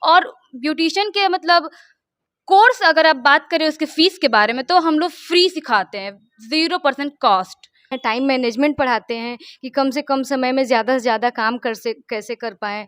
और ब्यूटिशियन के मतलब कोर्स अगर आप बात करें उसके फीस के बारे में तो हम लोग फ्री सिखाते हैं, 0% कॉस्ट। टाइम मैनेजमेंट पढ़ाते हैं कि कम से कम समय में ज़्यादा से ज़्यादा काम कैसे कर पाएँ।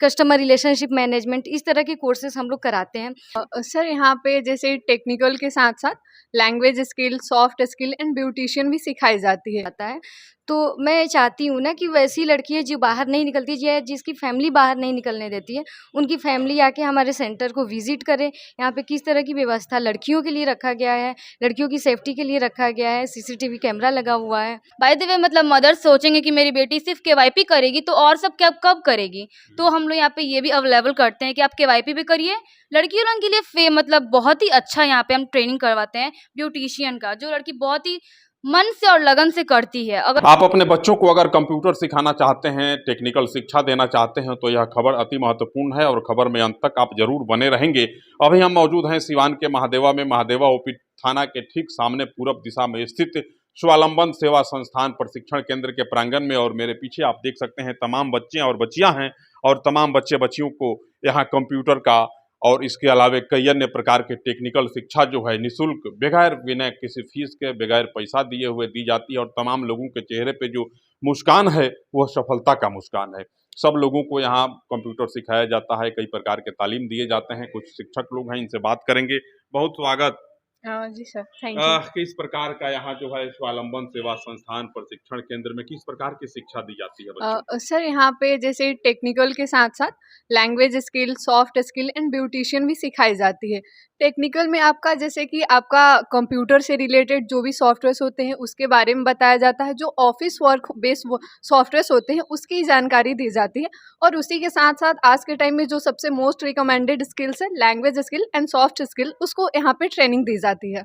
कस्टमर रिलेशनशिप मैनेजमेंट, इस तरह के कोर्सेज हम लोग कराते हैं। सर यहाँ पे जैसे टेक्निकल के साथ साथ language skill, soft skill and beautician भी सिखाई जाती है। आता है तो मैं चाहती हूँ ना कि वैसी लड़कियाँ जो बाहर नहीं निकलती, या जिसकी फैमिली बाहर नहीं निकलने देती है, उनकी फैमिली आके हमारे सेंटर को विजिट करे। यहाँ पे किस तरह की व्यवस्था लड़कियों के लिए रखा गया है, लड़कियों की सेफ्टी के लिए रखा गया है, सीसीटीवी कैमरा लगा हुआ है। बाय द वे मतलब मदर्स सोचेंगे कि मेरी बेटी सिर्फ केवाईपी करेगी तो और सब क्या कब करेगी, तो हम लोग यहाँ पे ये भी अवेलेबल करते हैं कि आप केवाईपी भी करिए। लड़कियों लोगों के लिए मतलब बहुत ही अच्छा यहाँ पे हम ट्रेनिंग करवाते हैं ब्यूटिशियन का, जो लड़की बहुत ही मन से और लगन से करती है। अगर आप अपने बच्चों को अगर कंप्यूटर सिखाना चाहते हैं, टेक्निकल शिक्षा देना चाहते हैं, तो यह खबर अति महत्वपूर्ण है और खबर में अंत तक आप जरूर बने रहेंगे। अभी हम मौजूद हैं सिवान के महादेवा में, महादेवा ओपी थाना के ठीक सामने पूरब दिशा में स्थित स्वावलंबन सेवा संस्थान प्रशिक्षण केंद्र के प्रांगण में, और मेरे पीछे आप देख सकते हैं तमाम बच्चे और बच्चियां हैं, और तमाम बच्चे बच्चियों को यहाँ कंप्यूटर का और इसके अलावे कई अन्य प्रकार के टेक्निकल शिक्षा जो है निःशुल्क, बगैर बिना किसी फीस के, बगैर पैसा दिए हुए दी जाती है। और तमाम लोगों के चेहरे पे जो मुस्कान है वह सफलता का मुस्कान है। सब लोगों को यहाँ कंप्यूटर सिखाया जाता है, कई प्रकार के तालीम दिए जाते हैं। कुछ शिक्षक लोग हैं, इनसे बात करेंगे। बहुत स्वागत। जी सर, थैंक यू। किस प्रकार का यहाँ जो है स्वावलंबन सेवा संस्थान प्रशिक्षण केंद्र में किस प्रकार की शिक्षा दी जाती है बच्चों? सर यहाँ पे जैसे टेक्निकल के साथ साथ language skill, soft skill and beautician भी सिखाई जाती है। टेक्निकल में आपका जैसे कि आपका कंप्यूटर से रिलेटेड जो भी सॉफ्टवेयर्स होते हैं उसके बारे में बताया जाता है, जो ऑफिस वर्क बेस्ड सॉफ्टवेयर्स होते हैं उसकी जानकारी दी जाती है। और उसी के साथ साथ आज के टाइम में जो सबसे मोस्ट रिकमेंडेड स्किल्स है language skill and soft skill, उसको यहाँ पे ट्रेनिंग दी जाती है।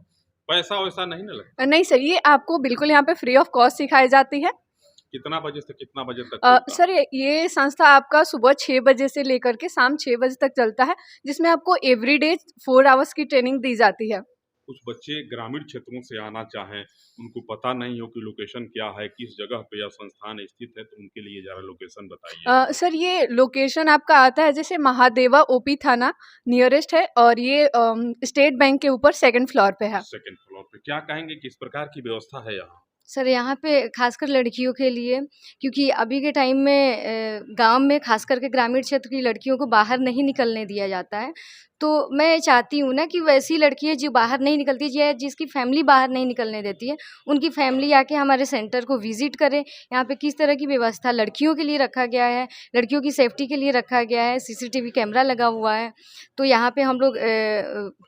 पैसा वैसा नहीं ना लगता? नहीं सर, ये आपको बिल्कुल यहाँ पे फ्री ऑफ कॉस्ट सिखाई जाती है। कितना बजे से कितना बजे तक चलता है? सर ये संस्था आपका सुबह 6 बजे से लेकर के शाम 6 बजे तक चलता है, जिसमें आपको एवरीडे 4 आवर्स की ट्रेनिंग दी जाती है। कुछ बच्चे ग्रामीण क्षेत्रों से आना चाहें, उनको पता नहीं हो कि लोकेशन क्या है, किस जगह पे यह संस्थान स्थित है, तो उनके लिए जरा लोकेशन बताइए। सर ये लोकेशन आपका आता है जैसे महादेवा ओपी थाना नियरेस्ट है, और ये स्टेट बैंक के ऊपर 2nd फ्लोर पे है। 2nd फ्लोर पे। क्या कहेंगे किस प्रकार की व्यवस्था है यहाँ? सर यहाँ पे खासकर लड़कियों के लिए, क्योंकि अभी के टाइम में गांव में खास करके ग्रामीण क्षेत्र की लड़कियों को बाहर नहीं निकलने दिया जाता है, तो मैं चाहती हूँ ना कि वैसी लड़कियाँ जो बाहर नहीं निकलती, या जिसकी फैमिली बाहर नहीं निकलने देती है, उनकी फैमिली आके हमारे सेंटर को विजिट करे। यहाँ पे किस तरह की व्यवस्था लड़कियों के लिए रखा गया है, लड़कियों की सेफ्टी के लिए रखा गया है, सीसीटीवी कैमरा लगा हुआ है। तो यहाँ पे हम लोग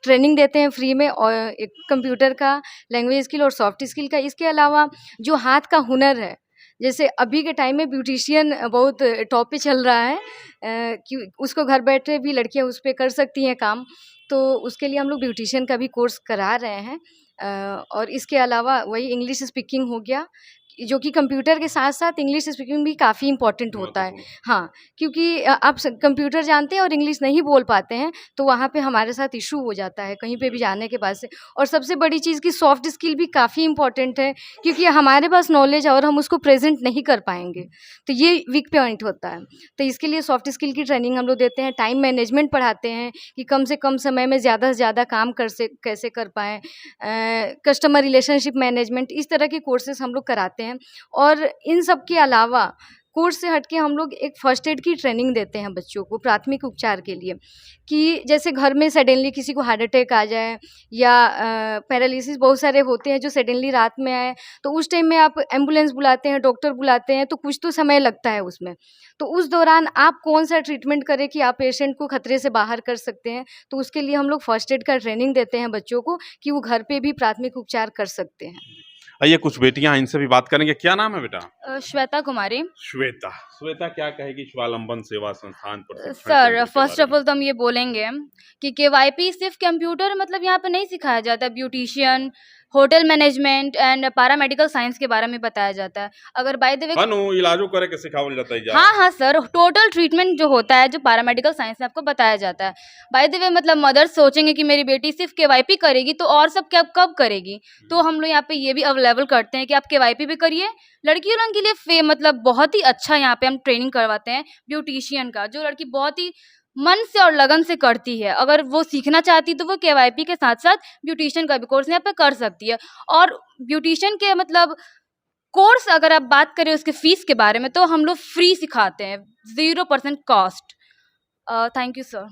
ट्रेनिंग देते हैं फ्री में, और एक कंप्यूटर का, लैंग्वेज स्किल और सॉफ्ट स्किल का। इसके अलावा जो हाथ का हुनर है, जैसे अभी के टाइम में ब्यूटिशियन बहुत टॉप पे चल रहा है, कि उसको घर बैठे भी लड़कियां उस पर कर सकती हैं काम, तो उसके लिए हम लोग ब्यूटिशियन का भी कोर्स करा रहे हैं। और इसके अलावा वही इंग्लिश स्पीकिंग हो गया, जो कि कंप्यूटर के साथ साथ इंग्लिश स्पीकिंग भी काफ़ी इम्पोर्टेंट होता है। हाँ, क्योंकि आप कंप्यूटर जानते हैं और इंग्लिश नहीं बोल पाते हैं, तो वहाँ पे हमारे साथ इशू हो जाता है कहीं पे भी जाने के बाद से। और सबसे बड़ी चीज़ की सॉफ्ट स्किल भी काफ़ी इम्पोर्टेंट है, क्योंकि हमारे पास नॉलेज है और हम उसको प्रेजेंट नहीं कर पाएंगे, तो ये वीक पॉइंट होता है। तो इसके लिए सॉफ्ट स्किल की ट्रेनिंग हम लोग देते हैं। टाइम मैनेजमेंट पढ़ाते हैं कि कम से कम समय में ज़्यादा से ज़्यादा काम कैसे कर पाएँ। कस्टमर रिलेशनशिप मैनेजमेंट, इस तरह के कोर्सेज हम लोग कराते हैं। और इन सब के अलावा कोर्स से हटके हम लोग एक फर्स्ट एड की ट्रेनिंग देते हैं बच्चों को, प्राथमिक उपचार के लिए, कि जैसे घर में सडनली किसी को हार्ट अटैक आ जाए, या पैरालिसिस बहुत सारे होते हैं जो सडनली रात में आए, तो उस टाइम में आप एम्बुलेंस बुलाते हैं, डॉक्टर बुलाते हैं, तो कुछ तो समय लगता है उसमें। तो उस दौरान आप कौन सा ट्रीटमेंट करें कि आप पेशेंट को खतरे से बाहर कर सकते हैं, तो उसके लिए हम लोग फर्स्ट एड का ट्रेनिंग देते हैं बच्चों को, कि वो घर पे भी प्राथमिक उपचार कर सकते हैं। आइए कुछ बेटियां, इनसे भी बात करेंगे। क्या नाम है बेटा? श्वेता कुमारी। श्वेता। श्वेता क्या कहेगी स्वावलंबन सेवा संस्थान प्रशिक्षण सर केंद्र के फर्स्ट बारे ऑफ ऑल तो हम ये बोलेंगे कि केवाईपी सिर्फ कंप्यूटर मतलब यहाँ पे नहीं सिखाया जाता, beautician, hotel management and paramedical science के बारे में बताया जाता है। अगर बाय द वे इलाजों करे के सिखावल जाता है। हाँ सर, टोटल ट्रीटमेंट जो होता है, जो पैरामेडिकल साइंस में आपको बताया जाता है। बाय द वे मतलब मदर्स सोचेंगे कि मेरी बेटी सिर्फ केवाईपी करेगी तो और सब क्या कब करेगी, तो हम लोग यहाँ पे ये भी अवेलेबल करते हैं कि आप केवाईपी भी करिए। लड़कियों लोगों के लिए मतलब बहुत ही अच्छा यहाँ पे हम ट्रेनिंग करवाते हैं ब्यूटिशियन का, जो लड़की बहुत ही मन से और लगन से करती है। अगर वो सीखना चाहती तो वो केवाईपी के साथ-साथ ब्यूटीशियन का भी कोर्स यहाँ पे कर सकती है। और ब्यूटीशियन के मतलब कोर्स अगर आप बात करें उसके फ़ीस के बारे में तो हम लोग फ्री सिखाते हैं, 0% कॉस्ट। Thank you sir.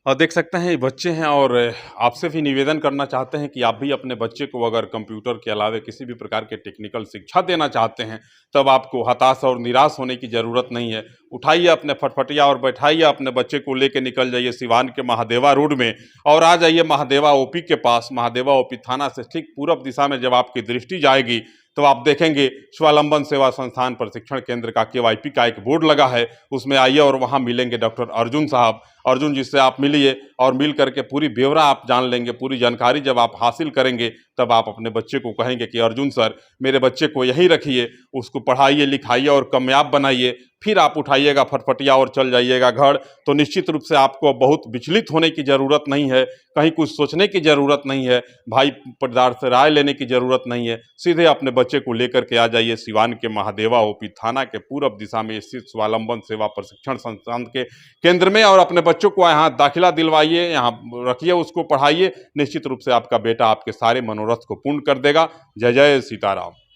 और देख सकते हैं ये बच्चे हैं और आपसे भी निवेदन करना चाहते हैं कि आप भी अपने बच्चे को अगर कंप्यूटर के अलावा किसी भी प्रकार के टेक्निकल शिक्षा देना चाहते हैं तब आपको हताश और निराश होने की ज़रूरत नहीं है। उठाइए अपने फटफटिया और बैठाइए अपने बच्चे को लेके निकल जाइए सिवान के महादेवा रोड में और आ जाइए महादेवा ओपी के पास। महादेवा ओपी थाना से ठीक पूरब दिशा में जब आपकी दृष्टि जाएगी तो आप देखेंगे स्वावलंबन सेवा संस्थान प्रशिक्षण केंद्र का केवाईपी का एक बोर्ड लगा है, उसमें आइए और वहाँ मिलेंगे डॉक्टर अर्जुन साहब। अर्जुन जी से आप मिलिए और मिल करके पूरी ब्यौरा आप जान लेंगे। पूरी जानकारी जब आप हासिल करेंगे तब आप अपने बच्चे को कहेंगे कि अर्जुन सर मेरे बच्चे को यहीं रखिए, उसको पढ़ाइए लिखाइए और कामयाब बनाइए। फिर आप उठाइएगा फटफटिया और चल जाइएगा घर। तो निश्चित रूप से आपको बहुत विचलित होने की ज़रूरत नहीं है, कहीं कुछ सोचने की ज़रूरत नहीं है, भाई परिवार से राय लेने की ज़रूरत नहीं है। सीधे अपने बच्चे को लेकर के आ जाइए सिवान के महादेवा ओपी थाना के पूरब दिशा में स्थित स्वावलंबन सेवा प्रशिक्षण संस्थान के केंद्र में और अपने बच्चों को यहाँ दाखिला दिलवाइए, यहाँ रखिए, उसको पढ़ाइए। निश्चित रूप से आपका बेटा आपके सारे मनोरथ को पूर्ण कर देगा। जय जय सीताराम।